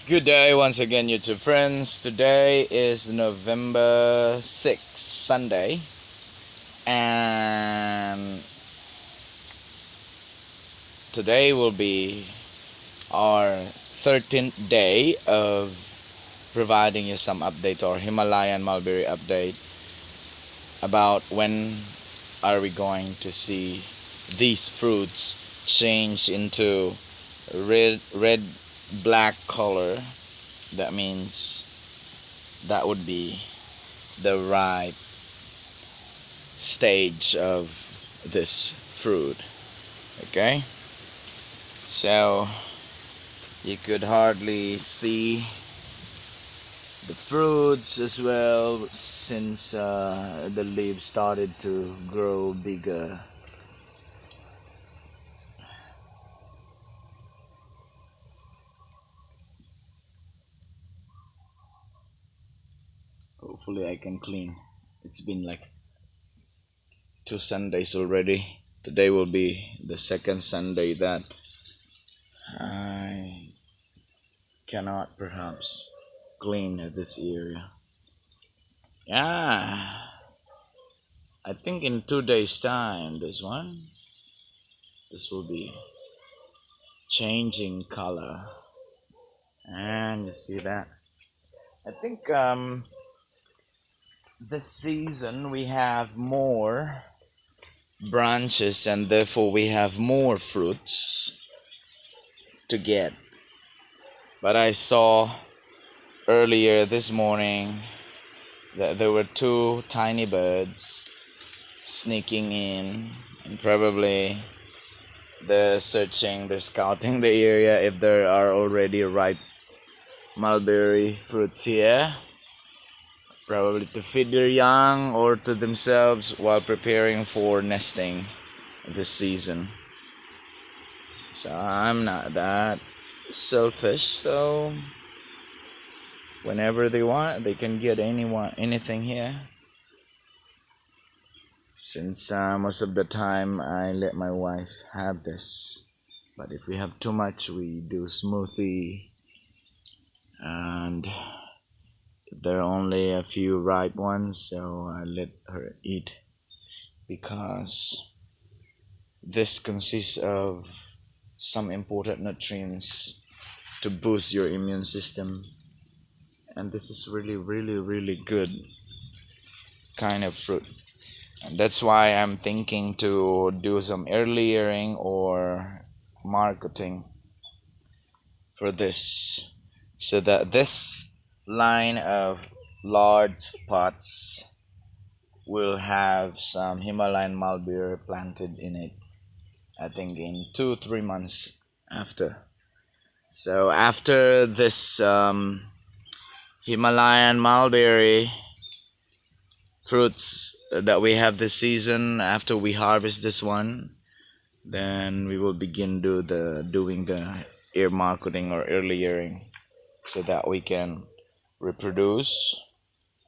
Good day once again, YouTube friends. Today is November 6th, Sunday, and today will be our 13th day of providing you some update or Himalayan mulberry update about when are we going to see these fruits change into red black color. That means that would be the right stage of this fruit. Okay, so you could hardly see the fruits as well since the leaves started to grow bigger. Hopefully I can clean. It's been like 2 Sundays already. Today will be the second Sunday that I cannot perhaps clean this area. Yeah, I think in 2 days time this will be changing color, and you see that. I think this season we have more branches and therefore we have more fruits to get. But I saw earlier this morning that there were two tiny birds sneaking in, and probably they're scouting the area if there are already ripe mulberry fruits here, probably to feed their young or to themselves while preparing for nesting this season. So I'm not that selfish, so whenever they want they can get anything here, since most of the time I let my wife have this. But if we have too much, we do smoothie, and there are only a few ripe ones, so I let her eat, because this consists of some important nutrients to boost your immune system, and this is really good kind of fruit. And that's why I'm thinking to do some early yearing or marketing for this, so that this line of large pots will have some Himalayan mulberry planted in it, I think in 2-3 months after. So after this Himalayan mulberry fruits that we have this season, after we harvest this one, then we will begin doing the ear marketing or early yearing, so that we can reproduce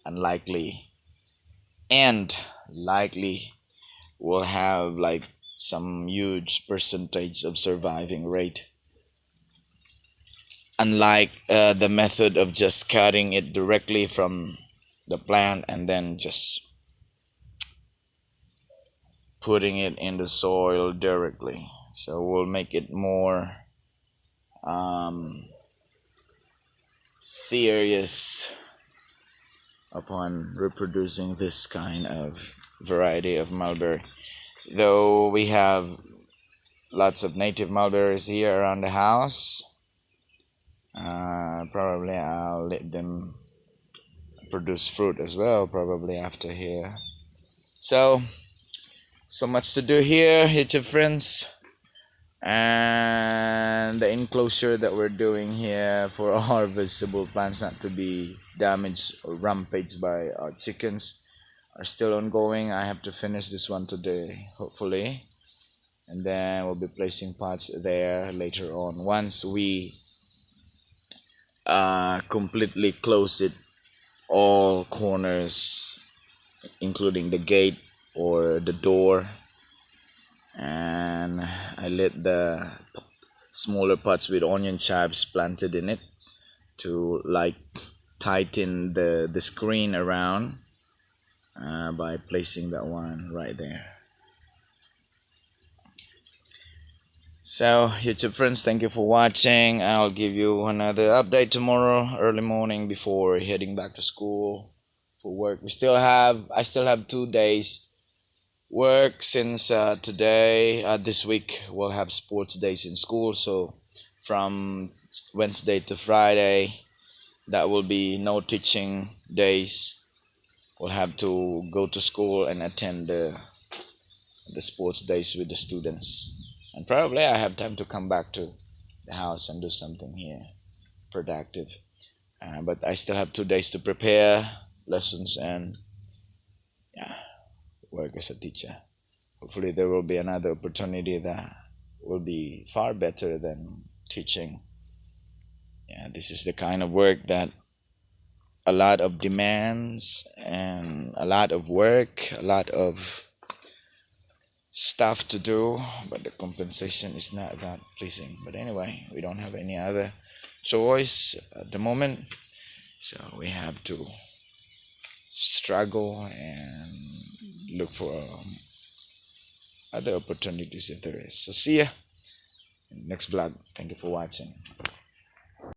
and likely will have like some huge percentage of surviving rate, unlike the method of just cutting it directly from the plant and then just putting it in the soil directly. So we'll make it more serious upon reproducing this kind of variety of mulberry. Though we have lots of native mulberries here around the house, probably I'll let them produce fruit as well, probably after here. So much to do here, YouTube friends. And the enclosure that we're doing here for our vegetable plants not to be damaged or rampaged by our chickens are still ongoing. I have to finish this one today, hopefully, and then we'll be placing pots there later on once we completely close it, all corners, including the gate or the door. And I let the smaller pots with onion chives planted in it to like tighten the screen around by placing that one right there. So YouTube friends, thank you for watching. I'll give you another update tomorrow early morning before heading back to school for work. I still have 2 days work since today this week we'll have sports days in school, so from Wednesday to Friday that will be no teaching days. We'll have to go to school and attend the sports days with the students, and probably I have time to come back to the house and do something here productive. But I still have 2 days to prepare lessons and work as a teacher. Hopefully there will be another opportunity that will be far better than teaching. This is the kind of work that a lot of demands and a lot of work, a lot of stuff to do, but the compensation is not that pleasing. But anyway, we don't have any other choice at the moment, so we have to struggle and look for other opportunities if there is. So see ya in the next vlog. Thank you for watching.